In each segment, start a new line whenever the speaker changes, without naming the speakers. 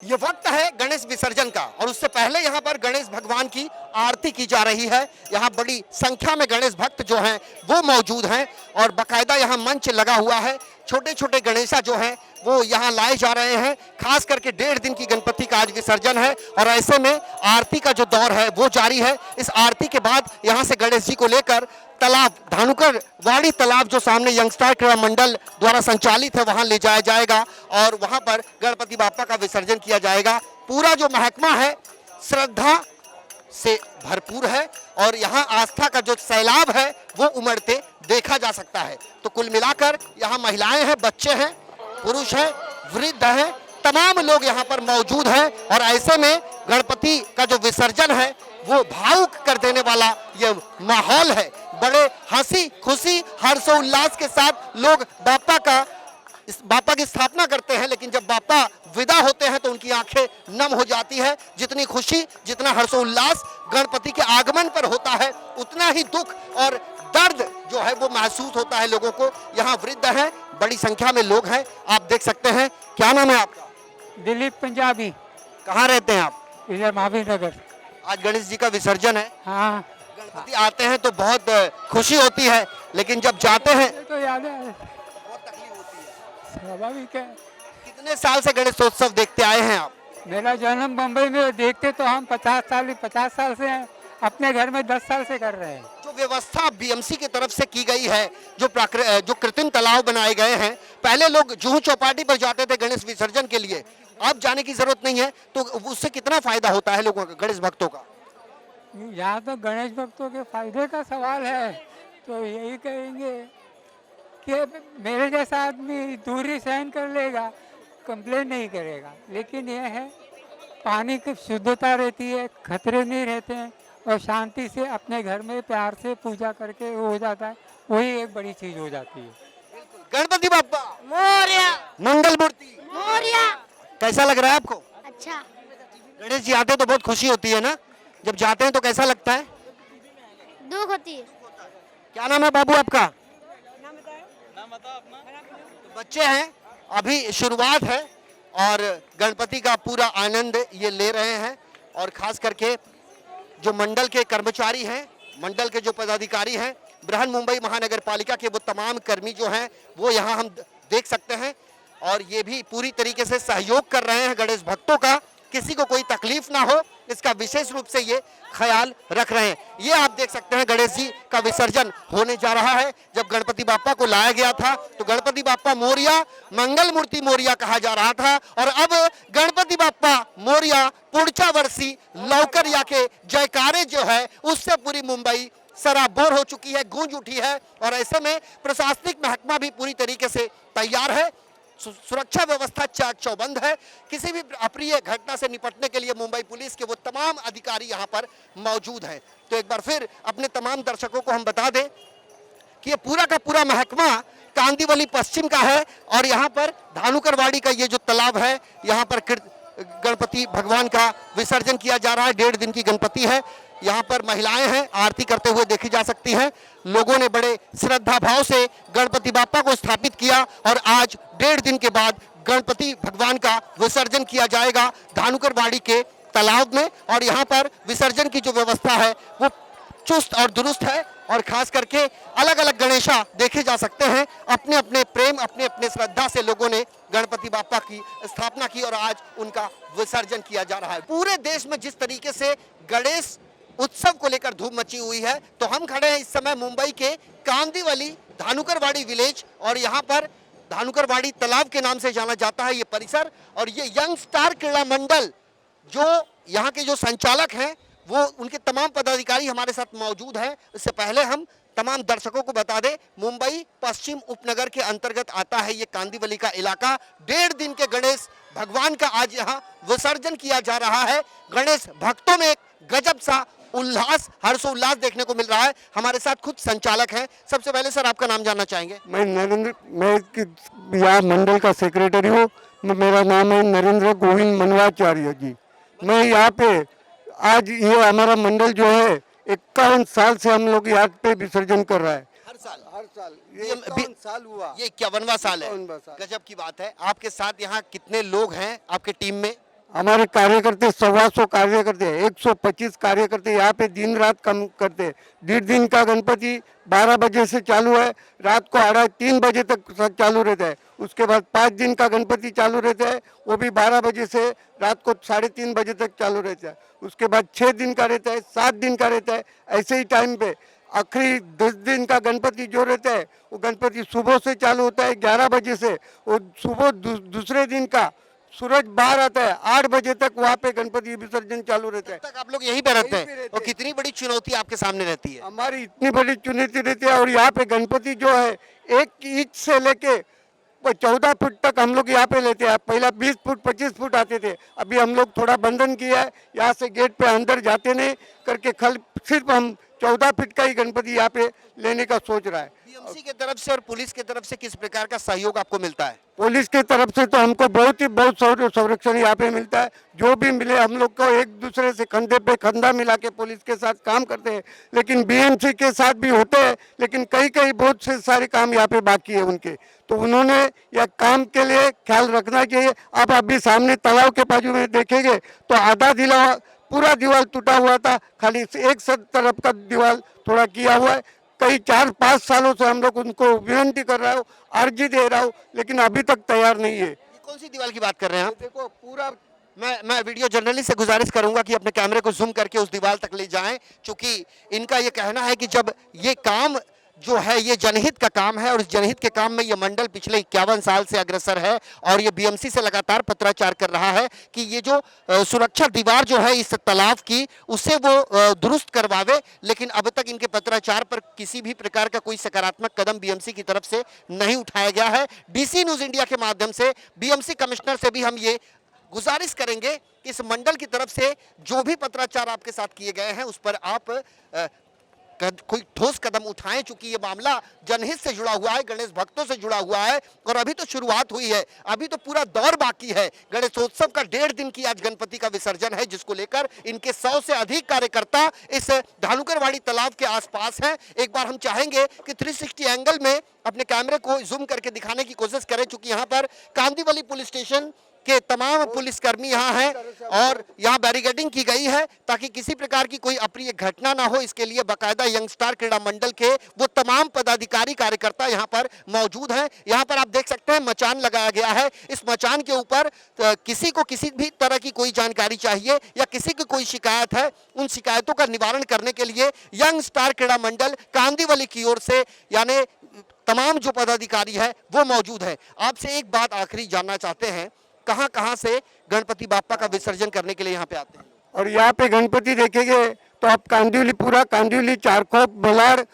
ये वक्त है गणेश विसर्जन का और उससे पहले यहाँ पर गणेश भगवान की आरती की जा रही है। यहाँ बड़ी संख्या में गणेश भक्त जो हैं वो मौजूद हैं और बाकायदा यहाँ मंच लगा हुआ है। छोटे छोटे गणेशा जो हैं वो यहाँ लाए जा रहे हैं। खास करके 1.5 दिन की गणपति का आज विसर्जन है और ऐसे में आरती का जो दौर है वो जारी है। इस आरती के बाद यहाँ से गणेश जी को लेकर तालाब धानुकर वाड़ी तालाब जो सामने यंगस्टार क्रीड़ा मंडल द्वारा संचालित है वहां ले जाया जाएगा और वहां पर गणपति बाप्पा का विसर्जन किया जाएगा। पूरा जो महकमा है श्रद्धा से भरपूर है और यहाँ आस्था का जो सैलाब है वो उमड़ते देखा जा सकता है। तो कुल मिलाकर यहाँ महिलाएं हैं, बच्चे हैं, पुरुष हैं, वृद्ध हैं, तमाम लोग यहाँ पर मौजूद हैं और ऐसे में गणपति का जो विसर्जन है वो भावुक कर देने वाला ये माहौल है। बड़े हंसी खुशी हर्षोल्लास के साथ लोग बापा की स्थापना करते हैं, लेकिन जब बापा विदा होते हैं तो उनकी आंखें नम हो जाती है। जितनी खुशी जितना हर्षोल्लास गणपति के आगमन पर होता है उतना ही दुख और दर्द जो है वो महसूस होता है लोगों को। यहाँ वृद्ध हैं, बड़ी संख्या में लोग हैं, आप देख सकते हैं। क्या नाम है आपका?
दिलीप पंजाबी।
कहाँ रहते हैं आप?
इधर महावीर नगर।
आज गणेश जी का विसर्जन है।
हाँ,
गणपति आते हैं तो बहुत खुशी होती है, लेकिन जब जाते हैं
ये तो याद है,
बहुत तकलीफ होती है।
स्वाभाविक है।
कितने साल से गणेशोत्सव देखते आए हैं आप?
मेरा जन्म बम्बई में, देखते तो हम 50 साल से हैं, अपने घर में 10 साल से कर रहे हैं।
जो व्यवस्था बीएमसी की तरफ से की गई है, जो कृत्रिम तालाब बनाए गए हैं, पहले लोग जुहू चौपाटी पर जाते थे गणेश विसर्जन के लिए, अब जाने की जरूरत नहीं है, तो उससे कितना फायदा होता है लोगों का, गणेश भक्तों का?
यहाँ तो गणेश भक्तों के फायदे का सवाल है, तो यही कहेंगे कि मेरे जैसा आदमी दूरी सहन कर लेगा, कंप्लेन नहीं करेगा, लेकिन यह है पानी की शुद्धता रहती है, खतरे नहीं रहते हैं और शांति से अपने घर में प्यार से पूजा करके हो जाता है, वही एक बड़ी चीज हो जाती है।
गणपति बाप्पा
मोरया
मंगल मूर्ति।
मोरया।
कैसा लग रहा है आपको?
अच्छा,
गणेश जी आते हैं तो बहुत खुशी होती है ना, जब जाते हैं तो कैसा लगता है?
दुख होती है।
क्या नाम है बाबू आपका? बच्चे हैं, अभी शुरुआत है और गणपति का पूरा आनंद ये ले रहे हैं और खास करके जो मंडल के कर्मचारी हैं, मंडल के जो पदाधिकारी हैं, बृहन मुंबई महानगर पालिका के वो तमाम कर्मी जो हैं वो यहाँ हम देख सकते हैं और ये भी पूरी तरीके से सहयोग कर रहे हैं गणेश भक्तों का, किसी को कोई तकलीफ ना हो इसका विशेष रूप से ये ख्याल रख रहे हैं। ये आप देख सकते हैं गणेश जी का विसर्जन होने जा रहा है। जब गणपति बाप्पा को लाया गया था तो गणपति बाप्पा मोरिया, मंगल मूर्ति मोरिया कहा जा रहा था और अब गणपति बाप्पा मोरिया पुढच्या वर्षी लवकर या के जयकारे जो है उससे पूरी मुंबई सराबोर हो चुकी है, गूंज उठी है और ऐसे में प्रशासनिक महकमा भी पूरी तरीके से तैयार है। सुरक्षा व्यवस्था चाक चौबंद है। किसी भी अप्रिय घटना से निपटने के लिए मुंबई पुलिस के वो तमाम अधिकारी यहाँ पर मौजूद हैं। तो एक बार फिर अपने तमाम दर्शकों को हम बता दें कि ये पूरा का पूरा महकमा कांदिवली पश्चिम का है और यहाँ पर धानुकरवाड़ी का ये जो तालाब है, यहाँ पर गणपति भगवान का विसर्जन किया जा रहा है। 1.5 दिन की गणपति है। यहाँ पर महिलाएं हैं, आरती करते हुए देखी जा सकती हैं। लोगों ने बड़े श्रद्धा भाव से गणपति बाप्पा को स्थापित किया और आज 1.5 दिन के बाद गणपति भगवान का विसर्जन किया जाएगा धानुकरवाड़ी के तालाब में और यहाँ पर विसर्जन की जो व्यवस्था है वो चुस्त और दुरुस्त है और खास करके अलग अलग गणेशा देखे जा सकते हैं। अपने अपने प्रेम, अपने अपने श्रद्धा से लोगों ने गणपति बाप्पा की स्थापना की और आज उनका विसर्जन किया जा रहा है। पूरे देश में जिस तरीके से गणेश उत्सव को लेकर धूम मची हुई है, तो हम खड़े हैं इस समय मुंबई के कांदिवली धानुकरवाड़ी विलेज और यहाँ पर धानुकरवाड़ी तालाब के नाम से जाना जाता है ये परिसर और ये यंग स्टार क्रीड़ा मंडल जो यहाँ के जो संचालक हैं वो उनके तमाम पदाधिकारी हमारे साथ मौजूद हैं। इससे पहले हम तमाम दर्शकों को बता दें, मुंबई पश्चिम उपनगर के अंतर्गत आता है ये कांदिवली का इलाका। 1.5 दिन के गणेश भगवान का आज यहाँ विसर्जन किया जा रहा है। गणेश भक्तों में एक गजब सा उल्लास, हर्षोल्लास देखने को मिल रहा है। हमारे साथ खुद संचालक हैं। सबसे पहले सर आपका नाम जानना चाहेंगे?
मैं यहाँ मंडल का सेक्रेटरी हूँ। मेरा नाम है नरेंद्र गोविंद मनवाचार्य जी। मैं यहाँ पे आज ये हमारा मंडल जो है 51 साल से हम लोग यहाँ पे विसर्जन कर रहा है।
हर साल
ये 51 साल हुआ।
ये 51वां साल है।
51वां साल।
गजब की बात है। आपके साथ यहाँ कितने लोग हैं आपके टीम में?
हमारे कार्यकर्ते 125 कार्यकर्ते 125 कार्यकर्ते यहाँ पे दिन रात काम करते हैं। 1.5 दिन का गणपति 12 बजे से चालू है, रात को 3 बजे तक चालू रहता है। उसके बाद 5 दिन का गणपति चालू रहता है, वो भी 12 बजे से रात को 3:30 बजे तक चालू रहता है। उसके बाद 6 दिन का रहता है, 7 दिन का रहता है। ऐसे ही टाइम पे आखिरी 10 दिन का गणपति जो रहता है वो गणपति सुबह से चालू होता है 11 बजे से, वो सुबह दूसरे दिन का सूरज बाहर आता है 8 बजे तक वहाँ पे गणपति विसर्जन चालू रहता है।
तक आप लोग यहीं पे रहते
यहीं पे
हैं
रहते
और
हैं।
कितनी बड़ी चुनौती आपके सामने रहती है?
हमारी इतनी बड़ी चुनौती रहती है और यहाँ पे गणपति जो है 1 इंच से लेके 14 फुट तक हम लोग यहाँ पे लेते हैं। पहला 20 फुट 25 फुट आते थे, अभी हम लोग थोड़ा बंधन किया है, यहाँ से गेट पे अंदर जाते नहीं करके सिर्फ हम 14 फीट का ही गणपति यहाँ पे लेने का सोच रहा है।
बीएमसी की तरफ से और पुलिस की तरफ से किस प्रकार का सहयोग आपको मिलता है?
पुलिस की तरफ से तो हमको बहुत संरक्षण यहाँ पे मिलता है। जो भी मिले हम लोग को एक दूसरे से कंधे पे कंधा मिला के पुलिस के साथ काम करते हैं, लेकिन बीएमसी के साथ भी होते हैं, लेकिन कई कई बहुत से सारे काम यहाँ पे बाकी है उनके, तो उन्होंने यह काम के लिए ख्याल रखना चाहिए। आप अभी सामने तालाब के बाजू में देखेंगे तो आधा पूरा दीवार टूटा हुआ था, खाली एक तरफ का दीवार थोड़ा किया हुआ है। कई 4-5 सालों से हम लोग उनको विनती कर रहा हूँ, अर्जी दे रहा हूँ, लेकिन अभी तक तैयार नहीं है।
ये कौन सी दीवार की बात कर रहे हैं आप?
देखो पूरा
मैं वीडियो जर्नलिस्ट से गुजारिश करूंगा कि अपने कैमरे को जूम करके उस दीवार तक ले जाएं, क्योंकि इनका ये कहना है कि जब ये काम जो है ये जनहित का काम है और इस जनहित के काम में ये मंडल पिछले 51 साल से अग्रसर है और ये बीएमसी से लगातार पत्राचार कर रहा है कि ये जो सुरक्षा दीवार जो है इस तालाब की उससे वो दुरुस्त करवावे, लेकिन अब तक इनके पत्राचार पर किसी भी प्रकार का कोई सकारात्मक कदम बीएमसी की तरफ से नहीं उठाया गया है। डीसी न्यूज इंडिया के माध्यम से बीएमसी कमिश्नर से भी हम ये गुजारिश करेंगे कि इस मंडल की तरफ से जो भी पत्राचार आपके साथ किए गए हैं उस पर आप कोई ठोस कदम उठाएं, चूंकि ये मामला जनहित से जुड़ा हुआ है, गणेश भक्तों से जुड़ा हुआ है और अभी तो शुरुआत हुई है, अभी तो पूरा दौर बाकी है। गणेशोत्सव का 1.5 दिन की आज गणपति का विसर्जन है, जिसको लेकर इनके 100 से अधिक कार्यकर्ता इस धानुकरवाड़ी तालाब के आसपास हैं। एक बार हम चाहेंगे कि 360 एंगल में अपने कैमरे को जूम करके दिखाने की कोशिश करें, चूंकि यहाँ पर कांदीवली पुलिस स्टेशन के तमाम पुलिसकर्मी यहाँ हैं और यहाँ बैरिकेडिंग की गई है ताकि किसी प्रकार की कोई अप्रिय घटना ना हो। इसके लिए बाकायदा यंग स्टार क्रीड़ा मंडल के वो तमाम पदाधिकारी कार्यकर्ता यहाँ पर मौजूद हैं। यहाँ पर आप देख सकते हैं मचान लगाया गया है। इस मचान के ऊपर किसी को किसी भी तरह की कोई जानकारी चाहिए या किसी की कोई शिकायत है, उन शिकायतों का निवारण करने के लिए यंग स्टार क्रीड़ा मंडल कांदीवली की ओर से यानी तमाम जो पदाधिकारी है वो मौजूद है। आपसे एक बात आखिरी जानना चाहते हैं, कहां कहां से गणपति बाप्पा का विसर्जन करने के लिए यहाँ पे आते हैं?
और यहाँ पे गणपति देखेंगे तो आप कांदिवली पूरा कांदिवली चारकोप बलार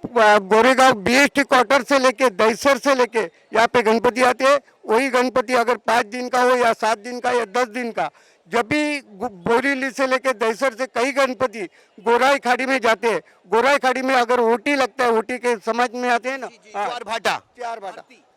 गोरेगांव बीएसटी क्वार्टर से लेके दहीसर से लेके यहाँ पे गणपति आते हैं। वही गणपति अगर 5 दिन का हो या 7 दिन का या 10 दिन का, जब भी बोरीली से लेके दहीसर से कई गणपति गोराई खाड़ी में जाते हैं। गोराई खाड़ी में अगर ओटी लगता है, ओटी के समझ में आते हैं ना,
चार भाटा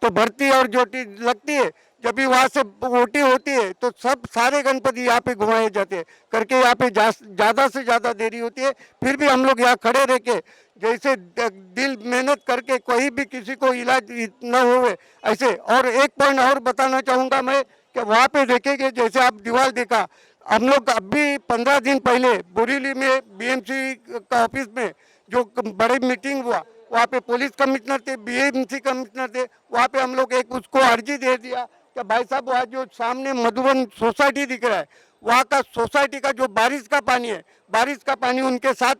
तो भर्ती और जोटी लगती है। जब भी वहाँ से ओटी होती है तो सारे गणपति यहाँ पे घुमाए जाते हैं करके, यहाँ पे ज़्यादा से ज़्यादा देरी होती है। फिर भी हम लोग यहाँ खड़े रह के जैसे दिल मेहनत करके कोई भी किसी को इलाज न हो ऐसे। और एक पॉइंट और बताना चाहूँगा मैं कि वहाँ पे देखेंगे जैसे आप दीवार देखा, हम लोग अभी 15 दिन पहले बोरीली में बीएमसी का ऑफिस में जो बड़ी मीटिंग हुआ, वहाँ पे पुलिस कमिश्नर थे, बीएमसी कमिश्नर थे, वहाँ पे हम लोग एक उसको अर्जी दे दिया कि भाई साहब वहाँ जो सामने मधुबन सोसाइटी दिख रहा है, वहाँ का सोसाइटी का जो बारिश का पानी है, बारिश का पानी उनके साथ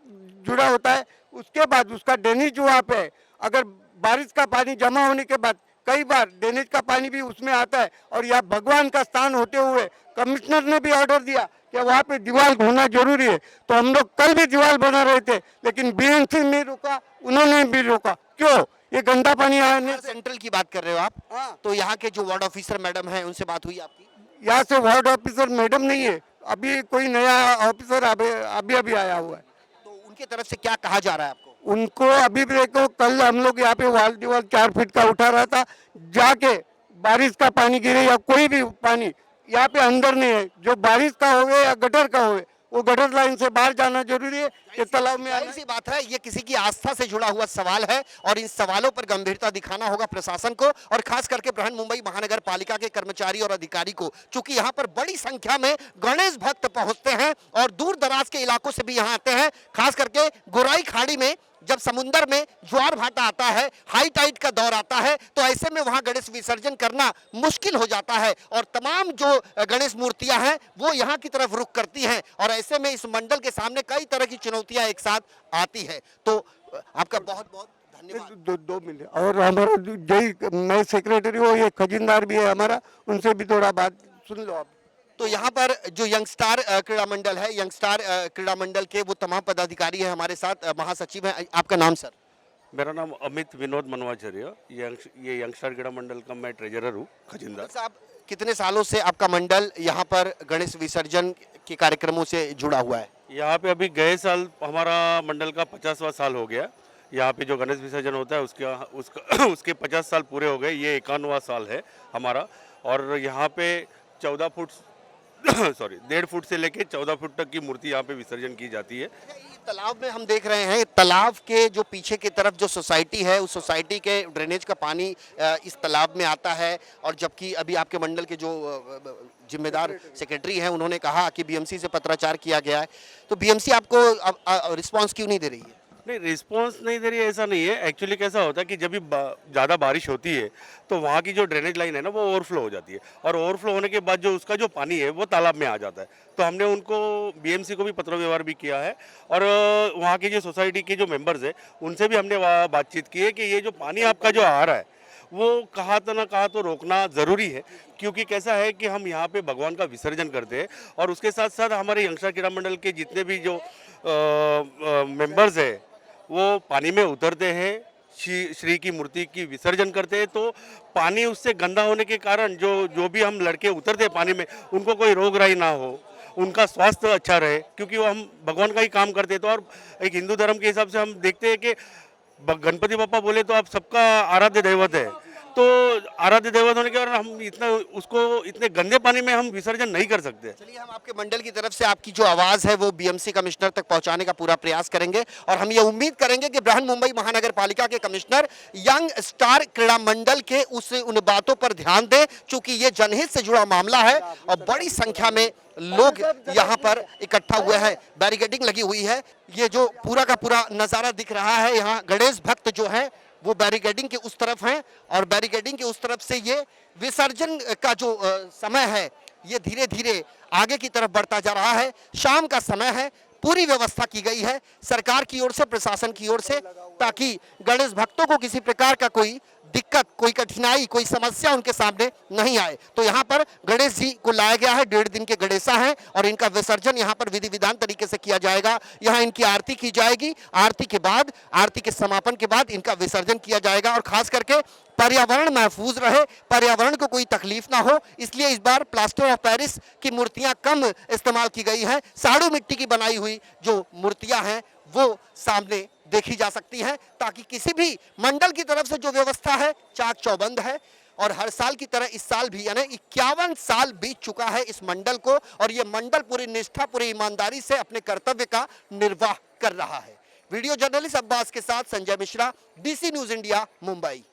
जुड़ा होता है। उसके बाद उसका ड्रेनेज वहाँ पे है, अगर बारिश का पानी जमा होने के बाद कई बार ड्रेनेज का पानी भी उसमें आता है और यह भगवान का स्थान होते हुए कमिश्नर ने भी ऑर्डर दिया कि वहाँ पे दीवार होना जरूरी है। तो हम लोग कल भी दीवार बना रहे थे, लेकिन बीएमसी ने रोका, उन्होंने भी रोका। क्यों? ये गंदा पानी आने।
सेंट्रल की बात कर रहे हो आप?
हाँ।
तो यहाँ के जो वार्ड ऑफिसर मैडम हैं उनसे बात हुई आपकी?
यहाँ से वार्ड ऑफिसर मैडम नहीं है, अभी कोई नया ऑफिसर अभी आया हुआ है।
तो उनकी तरफ से क्या कहा जा रहा है आपको?
उनको अभी भी देखो, कल हम लोग यहाँ पे वाल दीवार 4 फीट का उठा रहा था, जाके बारिश का पानी गिरे या कोई भी पानी यहाँ पे अंदर नहीं है, जो बारिश का होवे या गटर का होवे वो गटर लाइन से बाहर जाना जरूरी है कि तालाब में
जाहिर सी बात है, ये किसी की आस्था से जुड़ा हुआ सवाल है और इन सवालों पर गंभीरता दिखाना होगा प्रशासन को और खास करके बृहन्मुंबई महानगर पालिका के कर्मचारी और अधिकारी को, क्योंकि यहाँ पर बड़ी संख्या में गणेश भक्त पहुंचते हैं और दूर दराज के इलाकों से भी यहाँ आते हैं। खास करके गोराई खाड़ी में जब समुंदर में ज्वार भाटा आता है, हाई टाइड का दौर आता है, तो ऐसे में वहां गणेश विसर्जन करना मुश्किल हो जाता है और तमाम जो गणेश मूर्तियां हैं वो यहां की तरफ रुख करती हैं और ऐसे में इस मंडल के सामने कई तरह की चुनौतियां एक साथ आती है। तो आपका बहुत बहुत धन्यवाद।
दो मिनट। और हमारा जय मैं सेक्रेटरी हूँ, ये खजीनदार भी है हमारा, उनसे भी थोड़ा बात सुन लो आप।
तो यहाँ पर जो यंगस्टार क्रीड़ा मंडल है, यंगस्टार क्रीड़ा मंडल के वो तमाम पदाधिकारी हैं हमारे साथ, महासचिव हैं। आपका नाम सर?
मेरा नाम अमित विनोद मनवाचार्य, ये यंगस्टर क्रीड़ा मंडल का मैं ट्रेजरर हूँ, खजिंदार।
साहब, कितने सालों से आपका मंडल यहाँ पर गणेश विसर्जन के कार्यक्रमों से जुड़ा हुआ है?
यहाँ पे अभी गए साल हमारा मंडल का 50वां साल हो गया। यहाँ पे जो गणेश विसर्जन होता है उसके 50 साल पूरे हो गए। ये 51वां साल है हमारा और यहाँ पे 14 फुट 1.5 फुट से लेके 14 फुट तक की मूर्ति यहाँ पे विसर्जन की जाती है।
तालाब में हम देख रहे हैं, तालाब के जो पीछे की तरफ जो सोसाइटी है, उस सोसाइटी के ड्रेनेज का पानी इस तालाब में आता है और जबकि अभी आपके मंडल के जो जिम्मेदार सेक्रेटरी हैं उन्होंने कहा कि बीएमसी से पत्राचार किया गया है, तो बीएमसी आपको रिस्पांस क्यों नहीं दे रही है?
नहीं, रिस्पांस नहीं दे रही है ऐसा नहीं है। एक्चुअली कैसा होता है कि जब भी ज़्यादा बारिश होती है तो वहाँ की जो ड्रेनेज लाइन है ना वो ओवरफ्लो हो जाती है और ओवरफ्लो होने के बाद जो उसका जो पानी है वो तालाब में आ जाता है। तो हमने उनको बीएमसी को भी पत्र व्यवहार भी किया है और वहाँ की जो सोसाइटी के जो मेंबर्स है उनसे भी हमने बातचीत की है कि ये जो पानी आपका जो आ रहा है वो कहाँ तो ना कहाँ तो रोकना ज़रूरी है, क्योंकि कैसा है कि हम यहाँ पे भगवान का विसर्जन करते हैं और उसके साथ साथ हमारे यंगस्टर क्रीड़ा मंडल के जितने भी जो मेंबर्स है वो पानी में उतरते हैं, श्री की मूर्ति की विसर्जन करते हैं। तो पानी उससे गंदा होने के कारण जो भी हम लड़के उतरते हैं पानी में उनको कोई रोगराई ना हो, उनका स्वास्थ्य अच्छा रहे, क्योंकि वो हम भगवान का ही काम करते हैं। तो और एक हिंदू धर्म के हिसाब से हम देखते हैं कि गणपति बप्पा बोले तो आप सबका आराध्य दैवत है, तो आराध्य दैवत होने के कारण हम इतने गंदे पानी में हम विसर्जन नहीं कर सकते।
चलिए, हम आपके मंडल की तरफ से आपकी जो आवाज़ है वो बीएमसी कमिश्नर तक पहुंचाने का पूरा प्रयास करेंगे और हम ये उम्मीद करेंगे कि बृहन्मुंबई महानगर पालिका के कमिश्नर यंग स्टार क्रीड़ा मंडल के उन बातों पर ध्यान दें, चूंकि ये जनहित से जुड़ा मामला है और बड़ी संख्या में लोग यहाँ पर इकट्ठा हुए हैं। बैरिकेडिंग लगी हुई है, ये जो पूरा का पूरा नज़ारा दिख रहा है, यहाँ गणेश भक्त जो है वो बैरिकेडिंग के उस तरफ हैं और बैरिकेडिंग के उस तरफ से ये विसर्जन का जो समय है ये धीरे धीरे आगे की तरफ बढ़ता जा रहा है। शाम का समय है, पूरी व्यवस्था की गई है सरकार की ओर से, प्रशासन की ओर से, ताकि गणेश भक्तों को किसी प्रकार का कोई दिक्कत, कोई कठिनाई, कोई समस्या उनके सामने नहीं आए। तो यहाँ पर गणेश जी को लाया गया है, 1.5 दिन के गणेशा हैं और इनका विसर्जन यहाँ पर विधि विधान तरीके से किया जाएगा। यहाँ इनकी आरती की जाएगी, आरती के समापन के बाद इनका विसर्जन किया जाएगा और खास करके पर्यावरण महफूज रहे, पर्यावरण को कोई तकलीफ ना हो, इसलिए इस बार प्लास्टर ऑफ पेरिस की मूर्तियां कम इस्तेमाल की गई हैं। साड़ू मिट्टी की बनाई हुई जो मूर्तियां हैं वो सामने देखी जा सकती हैं, ताकि किसी भी मंडल की तरफ से जो व्यवस्था है चाक चौबंद है। और हर साल की तरह इस साल भी, यानी 51 साल बीत चुका है इस मंडल को और ये मंडल पूरी निष्ठा, पूरी ईमानदारी से अपने कर्तव्य का निर्वाह कर रहा है। वीडियो जर्नलिस्ट अब्बास के साथ Sanjay Mishra, DC news India, Mumbai.